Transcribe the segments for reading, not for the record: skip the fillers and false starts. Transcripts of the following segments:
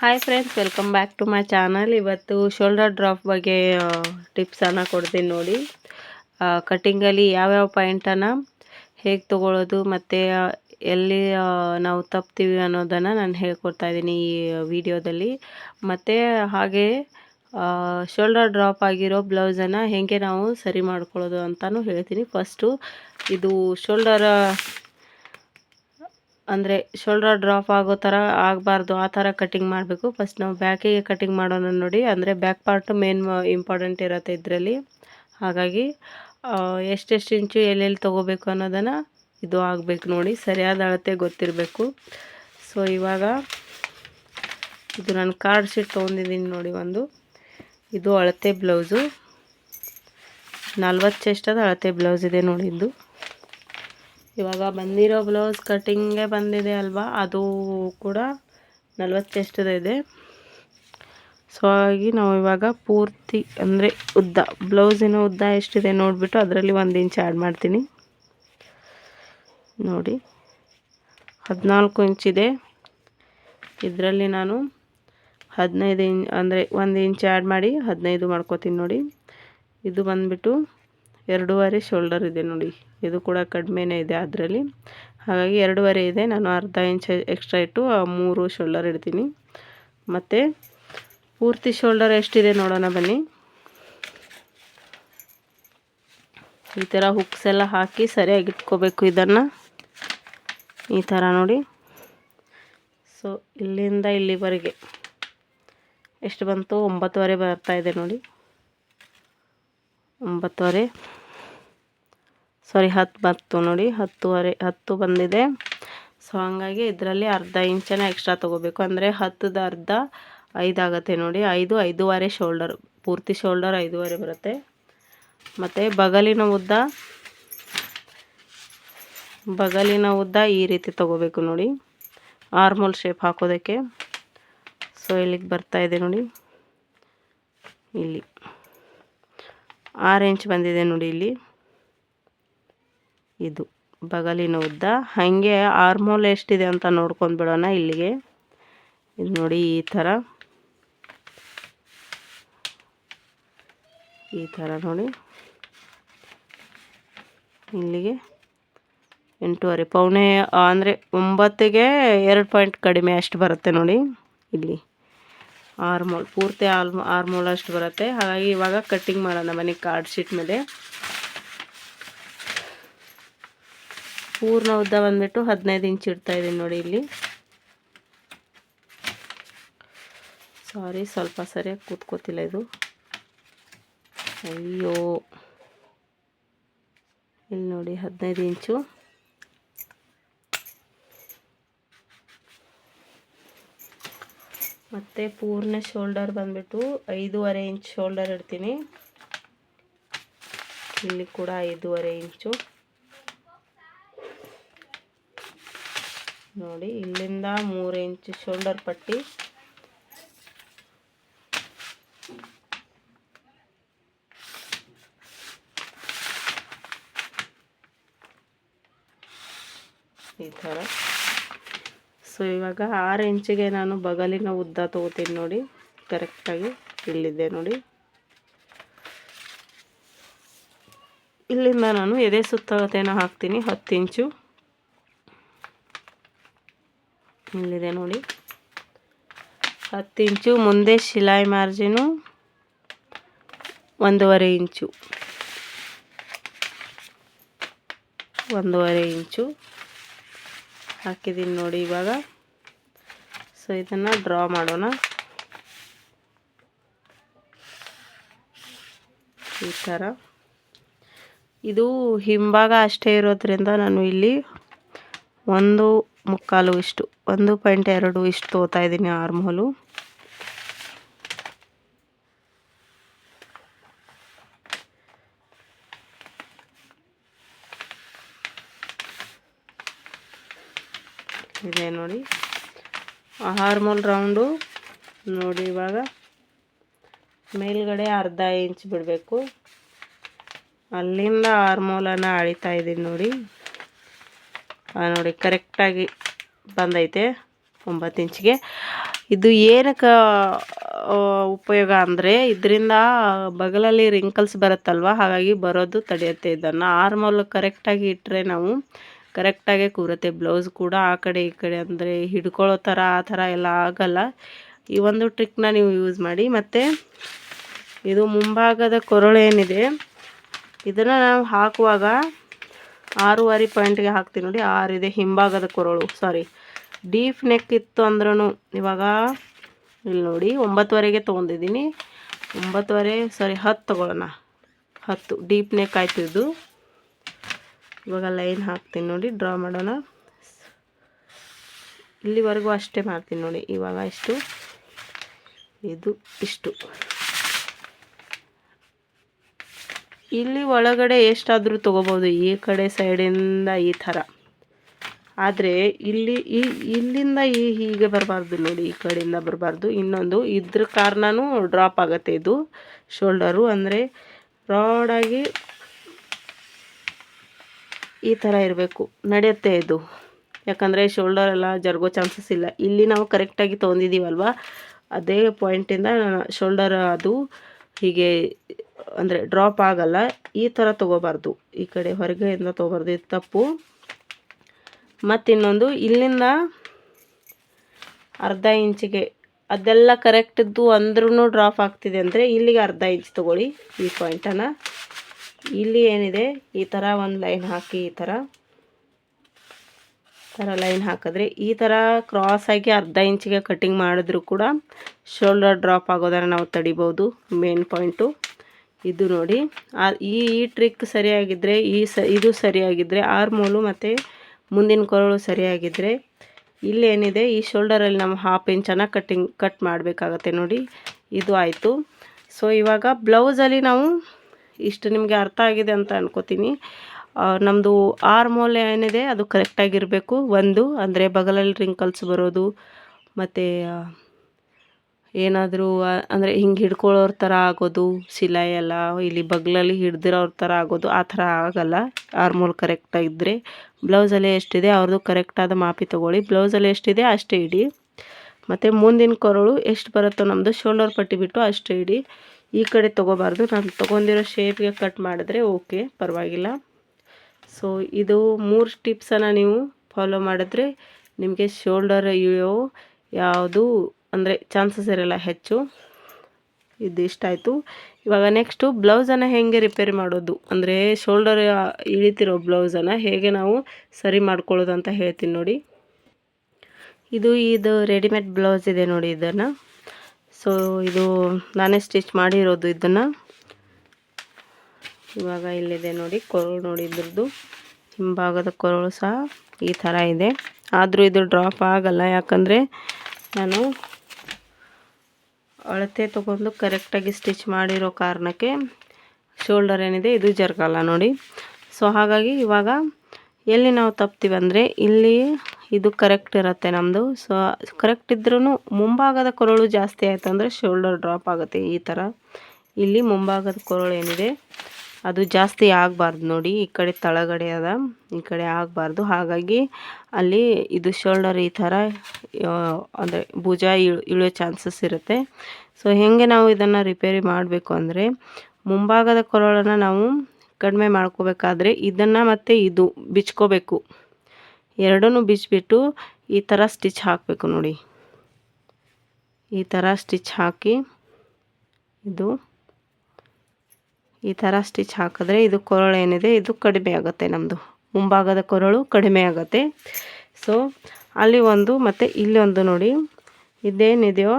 Hi friends, welcome back to my channel. ಇವತ್ತು shoulder drop ಬಗ್ಗೆ ಟಿಪ್ಸನ್ನು ಕೊಡ್ತೀನಿ ನೋಡಿ. ಕಟ್ಟಿಂಗಲ್ಲಿ ಯಾವ್ಯಾವ ಪಾಯಿಂಟನ್ನು ಹೇಗೆ ತೊಗೊಳ್ಳೋದು ಮತ್ತು ಎಲ್ಲಿ ನಾವು ತಪ್ತೀವಿ ಅನ್ನೋದನ್ನು ನಾನು ಹೇಳ್ಕೊಡ್ತಾ ಇದ್ದೀನಿ ಈ ವಿಡಿಯೋದಲ್ಲಿ. ಮತ್ತು ಹಾಗೆ ಶೋಲ್ಡರ್ ಡ್ರಾಪ್ ಆಗಿರೋ ಬ್ಲೌಸನ್ನು ಹೇಗೆ ನಾವು ಸರಿ ಮಾಡ್ಕೊಳ್ಳೋದು ಅಂತಲೂ ಹೇಳ್ತೀನಿ. ಫಸ್ಟು ಇದು ಶೋಲ್ಡರ್ ಡ್ರಾಪ್ ಆಗೋ ಥರ ಆಗಬಾರ್ದು, ಆ ಥರ ಕಟ್ಟಿಂಗ್ ಮಾಡಬೇಕು. ಫಸ್ಟ್ ನಾವು ಬ್ಯಾಕಿಗೆ ಕಟ್ಟಿಂಗ್ ಮಾಡೋಣ ನೋಡಿ. ಅಂದರೆ ಬ್ಯಾಕ್ ಪಾರ್ಟು ಮೇನ್ ಇಂಪಾರ್ಟೆಂಟ್ ಇರುತ್ತೆ ಇದರಲ್ಲಿ. ಹಾಗಾಗಿ ಎಷ್ಟೆಷ್ಟು ಇಂಚು ಎಲ್ಲೆಲ್ಲಿ ತೊಗೋಬೇಕು ಅನ್ನೋದನ್ನು ಇದು ಆಗಬೇಕು ನೋಡಿ, ಸರಿಯಾದ ಅಳತೆ ಗೊತ್ತಿರಬೇಕು. ಸೊ ಇವಾಗ ಇದು ನಾನು ಕಾರ್ಡ್ ಶೀಟ್ ತೊಗೊಂಡಿದ್ದೀನಿ ನೋಡಿ. ಇದು ಅಳತೆ ಬ್ಲೌಸು 40 ಚೆಸ್ಟದ ಅಳತೆ ಬ್ಲೌಸ್ ಇದೆ ನೋಡಿ. ಇದು ಇವಾಗ ಬಂದಿರೋ ಬ್ಲೌಸ್ ಕಟ್ಟಿಂಗೇ ಬಂದಿದೆ ಅಲ್ವಾ, ಅದು ಕೂಡ 40 ಚೆಸ್ಟದ ಇದೆ. ಸೊ ಹಾಗಾಗಿ ನಾವು ಇವಾಗ ಪೂರ್ತಿ ಅಂದರೆ ಉದ್ದ, ಬ್ಲೌಸಿನ ಉದ್ದ ಎಷ್ಟಿದೆ ನೋಡಿಬಿಟ್ಟು ಅದರಲ್ಲಿ 1 ಇಂಚ್ ಆ್ಯಡ್ ಮಾಡ್ತೀನಿ ನೋಡಿ. 14 ಇಂಚಿದೆ. ಇದರಲ್ಲಿ ನಾನು 15 ಇಂಚ್ ಅಂದರೆ 1 ಇಂಚ್ ಆ್ಯಡ್ ಮಾಡಿ 15 ಮಾಡ್ಕೋತೀನಿ ನೋಡಿ. ಇದು ಬಂದುಬಿಟ್ಟು 2.5 ಶೋಲ್ಡರ್ ಇದೆ ನೋಡಿ. ಇದು ಕೂಡ ಕಡಿಮೆನೇ ಇದೆ ಅದರಲ್ಲಿ, ಹಾಗಾಗಿ 2.5 ಇದೆ. ನಾನು ಅರ್ಧ ಇಂಚ್ ಎಕ್ಸ್ಟ್ರಾ ಇಟ್ಟು 3 ಶೋಲ್ಡರ್ ಇಡ್ತೀನಿ. ಮತ್ತು ಪೂರ್ತಿ ಶೋಲ್ಡರ್ ಎಷ್ಟಿದೆ ನೋಡೋಣ ಬನ್ನಿ. ಈ ಥರ ಹುಕ್ಸ್ ಎಲ್ಲ ಹಾಕಿ ಸರಿಯಾಗಿ ಇಟ್ಕೋಬೇಕು ಇದನ್ನು, ಈ ಥರ ನೋಡಿ. ಸೊ ಇಲ್ಲಿಂದ ಇಲ್ಲಿವರೆಗೆ ಎಷ್ಟು ಬಂತು? 9.5 ಬರ್ತಾ ಇದೆ ನೋಡಿ. 9.5 ಸಾರಿ 10 ಬಂತು ನೋಡಿ. 10 ಬಂದಿದೆ. ಸೊ ಹಾಗಾಗಿ ಇದರಲ್ಲಿ ಅರ್ಧ ಇಂಚನೇ ಎಕ್ಸ್ಟ್ರಾ ತೊಗೋಬೇಕು. ಅಂದರೆ 10ದ ಅರ್ಧ 5 ಆಗುತ್ತೆ ನೋಡಿ. 5.5 ಶೋಲ್ಡರ್, ಪೂರ್ತಿ ಶೋಲ್ಡರ್ 5.5 ಬರುತ್ತೆ. ಮತ್ತು ಬಗಲಿನ ಉದ್ದ ಈ ರೀತಿ ತೊಗೋಬೇಕು ನೋಡಿ, ಆರ್ಮೋಲ್ ಶೇಪ್ ಹಾಕೋದಕ್ಕೆ. ಸೊ ಇಲ್ಲಿಗೆ ಬರ್ತಾ ಇದೆ ನೋಡಿ. ಇಲ್ಲಿ 6 ಇಂಚ್ ಬಂದಿದೆ ನೋಡಿ. ಇಲ್ಲಿ ಇದು ಬಗಲಿನ ಉದ್ದ. ಹಾಗೆ ಆರ್ಮೋಲ್ ಎಷ್ಟಿದೆ ಅಂತ ನೋಡ್ಕೊಂಡು ಬಿಡೋಣ. ಇಲ್ಲಿಗೆ ಇದು ನೋಡಿ, ಈ ಥರ ನೋಡಿ. ಇಲ್ಲಿಗೆ 8.5 ಪೌನೆ ಅಂದರೆ 9ಗೆ 2 ಪಾಯಿಂಟ್ ಕಡಿಮೆ ಅಷ್ಟು ಬರುತ್ತೆ ನೋಡಿ. ಇಲ್ಲಿ ಆರ್ಮೋಲ್ ಪೂರ್ತಿ ಆರ್ಮೋಲ್ ಅಷ್ಟು ಬರುತ್ತೆ. ಹಾಗಾಗಿ ಇವಾಗ ಕಟ್ಟಿಂಗ್ ಮಾಡೋಣ ಬನ್ನಿ. ಕಾರ್ಡ್ ಶೀಟ್ ಮೇಲೆ ಪೂರ್ಣ ಉದ್ದ ಬಂದುಬಿಟ್ಟು 15 ಇಂಚ್ ಇಡ್ತಾ ಇದ್ದೀನಿ ನೋಡಿ. ಇಲ್ಲಿ ಸಾರಿ, ಸ್ವಲ್ಪ ಸರಿಯಾಗಿ ಕೂತ್ಕೋತಿಲ್ಲ ಇದು. ಅಯ್ಯೋ, ಇಲ್ಲಿ ನೋಡಿ 15 ಇಂಚು. ಮತ್ತು ಪೂರ್ಣ ಶೋಲ್ಡರ್ ಬಂದುಬಿಟ್ಟು 5.5 ಇಂಚ್ ಶೋಲ್ಡರ್ ಇಡ್ತೀನಿ. ಇಲ್ಲಿ ಕೂಡ 5.5 ಇಂಚು ನೋಡಿ. ಇಲ್ಲಿಂದ 3 ಇಂಚ್ ಶೋಲ್ಡರ್ ಪಟ್ಟಿ, ಈ ಥರ. ಸೊ ಇವಾಗ 6 ಇಂಚಿಗೆ ನಾನು ಬಗಲಿನ ಉದ್ದ ತೊಗೋತೀನಿ ನೋಡಿ. ಕರೆಕ್ಟಾಗಿ ಇಲ್ಲಿದೆ ನೋಡಿ. ಇಲ್ಲಿಂದ ನಾನು ಎದೆ ಸುತ್ತಳತೆಯನ್ನು ಹಾಕ್ತೀನಿ 10 ಇಂಚು. ಇಲ್ಲಿದೆ ನೋಡಿ 10 ಇಂಚು. ಮುಂದೆ ಶಿಲಾಯಿ ಮಾರ್ಜಿನು 1.5 ಇಂಚು, 1.5 ಇಂಚು ಹಾಕಿದ್ದೀನಿ ನೋಡಿ ಇವಾಗ. ಸೊ ಇದನ್ನು ಡ್ರಾ ಮಾಡೋಣ ಈ ಥರ. ಇದು ಹಿಂಭಾಗ ಅಷ್ಟೇ ಇರೋದ್ರಿಂದ ನಾನು ಇಲ್ಲಿ 1.25 ಇಷ್ಟು 1.2 ಇಷ್ಟು ತೊಗೋತಾ ಇದ್ದೀನಿ ಆರ್ಮೋಲು. ಇದೆ ನೋಡಿ ಆರ್ಮೋಲ್ ರೌಂಡು ನೋಡಿ. ಇವಾಗ ಮೇಲ್ಗಡೆ ಅರ್ಧ ಇಂಚ್ ಬಿಡಬೇಕು. ಅಲ್ಲಿಂದ ಆರ್ಮೋಲನ್ನು ಅಳಿತಾ ಇದ್ದೀನಿ ನೋಡಿ. ನೋಡಿ ಕರೆಕ್ಟಾಗಿ ಬಂದೈತೆ 9 ಇಂಚಿಗೆ. ಇದು ಏನಕ್ಕೆ ಉಪಯೋಗ ಅಂದರೆ ಇದರಿಂದ ಬಗಲಲ್ಲಿ ರಿಂಕಲ್ಸ್ ಬರುತ್ತಲ್ವ, ಹಾಗಾಗಿ ಬರೋದು ತಡೆಯುತ್ತೆ. ಇದನ್ನು ಆರ್ಮೋಲ್ ಕರೆಕ್ಟಾಗಿ ಇಟ್ಟರೆ ನಾವು ಕರೆಕ್ಟಾಗೆ ಕೂರುತ್ತೆ. ಬ್ಲೌಸ್ ಕೂಡ ಆ ಕಡೆ ಈ ಕಡೆ ಅಂದರೆ ಹಿಡ್ಕೊಳ್ಳೋ ಥರ ಆ ಥರ ಎಲ್ಲ ಆಗಲ್ಲ. ಈ ಒಂದು ಟ್ರಿಕ್ನ ನೀವು ಯೂಸ್ ಮಾಡಿ. ಮತ್ತು ಇದು ಮುಂಭಾಗದ ಕೊರಳು ಏನಿದೆ ಇದನ್ನು ನಾವು ಹಾಕುವಾಗ 6.5 ಪಾಯಿಂಟ್ಗೆ ಹಾಕ್ತೀವಿ ನೋಡಿ. 6 ಇದೆ ಹಿಂಭಾಗದ ಕೊರಳು, ಸಾರಿ ಡೀಪ್ ನೆಕ್ ಇತ್ತು ಅಂದ್ರೂ ಇವಾಗ ಇಲ್ಲಿ ನೋಡಿ 9ವರೆಗೆ ತೊಗೊಂಡಿದ್ದೀನಿ. 9ವರೆ ಸಾರಿ 10 ತೊಗೊಳ್ಳೋಣ. 10 ಡೀಪ್ ನೆಕ್ ಆಯ್ತು ಇದು. ಇವಾಗ ಲೈನ್ ಹಾಕ್ತೀನಿ ನೋಡಿ, ಡ್ರಾ ಮಾಡೋಣ. ಇಲ್ಲಿವರೆಗೂ ಅಷ್ಟೇ ಮಾಡ್ತೀನಿ ನೋಡಿ. ಇವಾಗ ಇಷ್ಟು, ಇದು ಇಷ್ಟು. ಇಲ್ಲಿ ಒಳಗಡೆ ಎಷ್ಟಾದರೂ ತೊಗೋಬೋದು, ಈ ಕಡೆ ಸೈಡಿಂದ ಈ ಥರ. ಆದರೆ ಇಲ್ಲಿಂದ ಹೀಗೆ ಬರಬಾರ್ದು ನೋಡಿ, ಈ ಕಡೆಯಿಂದ ಬರಬಾರ್ದು. ಇನ್ನೊಂದು ಇದ್ರ ಕಾರಣನೂ ಡ್ರಾಪ್ ಆಗುತ್ತೆ ಇದು ಶೋಲ್ಡರು. ಅಂದರೆ ರಾಡಾಗಿ ಈ ಥರ ಇರಬೇಕು, ನಡೆಯುತ್ತೆ ಇದು. ಯಾಕಂದರೆ ಶೋಲ್ಡರ್ ಎಲ್ಲ ಜರುಗೋ ಚಾನ್ಸಸ್ ಇಲ್ಲ. ಇಲ್ಲಿ ನಾವು ಕರೆಕ್ಟಾಗಿ ತೊಗೊಂಡಿದ್ದೀವಲ್ವ, ಅದೇ ಪಾಯಿಂಟಿಂದ ಶೋಲ್ಡರ್ ಅದು ಹೀಗೆ ಅಂದರೆ ಡ್ರಾಪ್ ಆಗಲ್ಲ. ಈ ಥರ ತೊಗೋಬಾರ್ದು, ಈ ಕಡೆ ಹೊರಗೆಯಿಂದ ತೊಗೋಬಾರ್ದು, ಇದು ತಪ್ಪು. ಮತ್ತಿನ್ನೊಂದು ಇಲ್ಲಿಂದ ಅರ್ಧ ಇಂಚಿಗೆ ಅದೆಲ್ಲ ಕರೆಕ್ಟ್ ಇದ್ದು ಅಂದ್ರೂ ಡ್ರಾಪ್ ಆಗ್ತಿದೆ ಅಂದರೆ ಇಲ್ಲಿಗೆ ಅರ್ಧ ಇಂಚ್ ತೊಗೊಳ್ಳಿ. ಈ ಪಾಯಿಂಟನ್ನು ಇಲ್ಲಿ ಏನಿದೆ ಈ ಥರ ಒಂದು ಲೈನ್ ಹಾಕಿ, ಈ ಥರ ಲೈನ್ ಹಾಕಿದ್ರೆ ಈ ಥರ ಕ್ರಾಸಾಗಿ ಅರ್ಧ ಇಂಚಿಗೆ ಕಟ್ಟಿಂಗ್ ಮಾಡಿದ್ರೂ ಕೂಡ ಶೋಲ್ಡರ್ ಡ್ರಾಪ್ ಆಗೋದನ್ನು ನಾವು ತಡಿಬೋದು. ಮೇನ್ ಪಾಯಿಂಟು ಇದು ನೋಡಿ. ಈ ಟ್ರಿಕ್ ಸರಿಯಾಗಿದ್ದರೆ ಇದು ಸರಿಯಾಗಿದ್ದರೆ ಆರ್ಮೋಲು ಮತ್ತು ಮುಂದಿನ ಕೊರಳು ಸರಿಯಾಗಿದ್ದರೆ ಇಲ್ಲೇನಿದೆ ಈ ಶೋಲ್ಡರಲ್ಲಿ ನಾವು 1/2 ಇಂಚನ್ನು ಕಟ್ ಮಾಡಬೇಕಾಗತ್ತೆ ನೋಡಿ. ಇದು ಆಯಿತು. ಸೊ ಇವಾಗ ಬ್ಲೌಸಲ್ಲಿ ನಾವು ಇಷ್ಟು ನಿಮಗೆ ಅರ್ಥ ಆಗಿದೆ ಅಂತ ಅನ್ಕೋತೀನಿ. ನಮ್ಮದು ಆರ್ಮೋಲ್ ಏನಿದೆ ಅದು ಕರೆಕ್ಟಾಗಿರಬೇಕು. ಒಂದು ಅಂದರೆ ಬಗಲಲ್ಲಿ ರಿಂಕಲ್ಸ್ ಬರೋದು, ಮತ್ತು ಏನಾದರೂ ಅಂದರೆ ಹಿಂಗೆ ಹಿಡ್ಕೊಳ್ಳೋರ ಥರ ಆಗೋದು, ಸಿಲಾಯಿ ಎಲ್ಲ ಇಲ್ಲಿ ಬಗ್ಲಲ್ಲಿ ಹಿಡ್ದಿರೋರ ಥರ ಆಗೋದು, ಆ ಥರ ಆಗಲ್ಲ ಆರ್ಮೋಲ್ ಕರೆಕ್ಟಾಗಿದ್ದರೆ. ಬ್ಲೌಸಲ್ಲಿ ಎಷ್ಟಿದೆ ಅವ್ರದ್ದು ಕರೆಕ್ಟಾದ ಮಾಪಿ ತೊಗೊಳ್ಳಿ. ಬ್ಲೌಸಲ್ಲಿ ಎಷ್ಟಿದೆ ಅಷ್ಟೇ ಇಡಿ. ಮತ್ತು ಮುಂದಿನ ಕೊರಳು ಎಷ್ಟು ಬರುತ್ತೋ ನಮ್ಮದು ಶೋಲ್ಡರ್ ಪಟ್ಟಿ ಬಿಟ್ಟು ಅಷ್ಟೇ ಇಡಿ. ಈ ಕಡೆ ತೊಗೋಬಾರ್ದು. ನಾನು ತೊಗೊಂಡಿರೋ ಶೇಪ್ಗೆ ಕಟ್ ಮಾಡಿದ್ರೆ ಓಕೆ, ಪರವಾಗಿಲ್ಲ. ಸೊ ಇದು 3 ಟಿಪ್ಸನ್ನು ನೀವು ಫಾಲೋ ಮಾಡಿದ್ರೆ ನಿಮಗೆ ಶೋಲ್ಡರ್ ಇಳಿಯೋ ಯಾವುದು ಅಂದರೆ ಚಾನ್ಸಸ್ ಇರಲ್ಲ ಹೆಚ್ಚು. ಇದು ಇಷ್ಟಾಯಿತು. ಇವಾಗ ನೆಕ್ಸ್ಟು ಬ್ಲೌಸನ್ನು ಹೇಗೆ ರಿಪೇರಿ ಮಾಡೋದು ಅಂದರೆ ಶೋಲ್ಡರ್ ಇಳಿತಿರೋ ಬ್ಲೌಸನ್ನು ಹೇಗೆ ನಾವು ಸರಿ ಮಾಡ್ಕೊಳ್ಳೋದು ಅಂತ ಹೇಳ್ತೀನಿ ನೋಡಿ. ಇದು ರೆಡಿಮೇಡ್ ಬ್ಲೌಸ್ ಇದೆ ನೋಡಿ ಇದನ್ನು. ಸೊ ಇದು ನಾನೇ ಸ್ಟಿಚ್ ಮಾಡಿರೋದು ಇದನ್ನು. ಇವಾಗ ಇಲ್ಲಿದೆ ನೋಡಿ ಕೊರಳು ನೋಡಿ, ಇದ್ರದ್ದು ಹಿಂಭಾಗದ ಕೊರಳು ಸಹ ಈ ಥರ ಇದೆ. ಆದರೂ ಇದು ಡ್ರಾಪ್ ಆಗಲ್ಲ, ಯಾಕಂದರೆ ನಾನು ಅಳತೆ ತೊಗೊಂಡು ಕರೆಕ್ಟಾಗಿ ಸ್ಟಿಚ್ ಮಾಡಿರೋ ಕಾರಣಕ್ಕೆ ಶೋಲ್ಡರ್ ಏನಿದೆ ಇದು ಜರುಗಲ್ಲ ನೋಡಿ. ಸೊ ಹಾಗಾಗಿ ಇವಾಗ ಎಲ್ಲಿ ನಾವು ತಪ್ತೀವಿ ಅಂದರೆ ಇಲ್ಲಿ ಇದು ಕರೆಕ್ಟ್ ಇರುತ್ತೆ ನಮ್ಮದು. ಸೊ ಕರೆಕ್ಟ್ ಇದ್ರೂ ಮುಂಭಾಗದ ಕೊರಳು ಜಾಸ್ತಿ ಆಯಿತು ಅಂದರೆ ಶೋಲ್ಡರ್ ಡ್ರಾಪ್ ಆಗುತ್ತೆ ಈ ಥರ. ಇಲ್ಲಿ ಮುಂಭಾಗದ ಕೊರಳು ಏನಿದೆ ಅದು ಜಾಸ್ತಿ ಆಗಬಾರ್ದು ನೋಡಿ, ಈ ಕಡೆ ತಳಗಡೆ ಅದ, ಈ ಕಡೆ ಆಗಬಾರ್ದು. ಹಾಗಾಗಿ ಅಲ್ಲಿ ಇದು ಶೋಲ್ಡರ್ ಈ ಥರ ಅಂದರೆ ಭುಜ ಇಳಿಯೋ ಚಾನ್ಸಸ್ ಇರುತ್ತೆ. ಸೊ ಹೇಗೆ ನಾವು ಇದನ್ನು ರಿಪೇರಿ ಮಾಡಬೇಕು ಅಂದರೆ ಮುಂಭಾಗದ ಕೊರಳನ್ನು ನಾವು ಕಡಿಮೆ ಮಾಡ್ಕೋಬೇಕಾದ್ರೆ ಇದನ್ನು ಮತ್ತು ಇದು ಬಿಚ್ಕೋಬೇಕು. ಎರಡನ್ನೂ ಬಿಚ್ಚಿಬಿಟ್ಟು ಈ ಥರ ಸ್ಟಿಚ್ ಹಾಕಬೇಕು ನೋಡಿ. ಈ ಥರ ಸ್ಟಿಚ್ ಹಾಕಿ ಇದು ಈ ಥರ ಸ್ಟಿಚ್ ಹಾಕಿದ್ರೆ ಇದು ಕೊರಳು ಏನಿದೆ ಇದು ಕಡಿಮೆ ಆಗುತ್ತೆ, ನಮ್ಮದು ಮುಂಭಾಗದ ಕೊರಳು ಕಡಿಮೆ ಆಗುತ್ತೆ. ಸೊ ಅಲ್ಲಿ ಒಂದು ಮತ್ತು ಇಲ್ಲಿ ಒಂದು ನೋಡಿ, ಇದೇನಿದೆಯೋ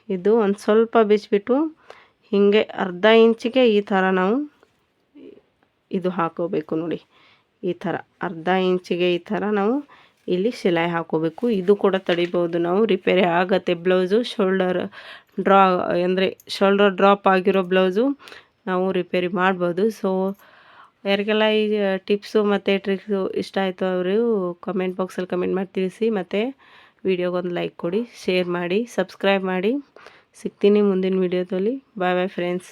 ಇದು ಒಂದು ಸ್ವಲ್ಪ ಬಿಚ್ಚಿಬಿಟ್ಟು ಹೀಗೆ ಅರ್ಧ ಇಂಚಿಗೆ ಈ ಥರ ನಾವು ಇದು ಹಾಕೋಬೇಕು ನೋಡಿ. ಈ ಥರ ಅರ್ಧ ಇಂಚಿಗೆ ಈ ಥರ ನಾವು ಇಲ್ಲಿ ಸಿಲಾಯಿ ಹಾಕೋಬೇಕು. ಇದು ಕೂಡ ತಡಿಬೋದು ನಾವು, ರಿಪೇರಿ ಆಗುತ್ತೆ ಬ್ಲೌಸು. ಶೋಲ್ಡರ್ ಡ್ರಾಪ್ ಆಗಿರೋ ಬ್ಲೌಸು ನಾವು ರಿಪೇರಿ ಮಾಡ್ಬೋದು. ಸೊ ಯಾರಿಗೆಲ್ಲ ಈ ಟಿಪ್ಸು ಮತ್ತು ಟ್ರಿಕ್ಸು ಇಷ್ಟ ಆಯಿತು ಅವರು ಕಮೆಂಟ್ ಬಾಕ್ಸಲ್ಲಿ ಕಮೆಂಟ್ ಮಾಡಿ ತಿಳಿಸಿ. ಮತ್ತು ವಿಡಿಯೋಗೊಂದು ಲೈಕ್ ಕೊಡಿ, ಶೇರ್ ಮಾಡಿ, ಸಬ್ಸ್ಕ್ರೈಬ್ ಮಾಡಿ. ಸಿಗ್ತೀನಿ ಮುಂದಿನ ವಿಡಿಯೋದಲ್ಲಿ. ಬಾಯ್ ಬಾಯ್ ಫ್ರೆಂಡ್ಸ್.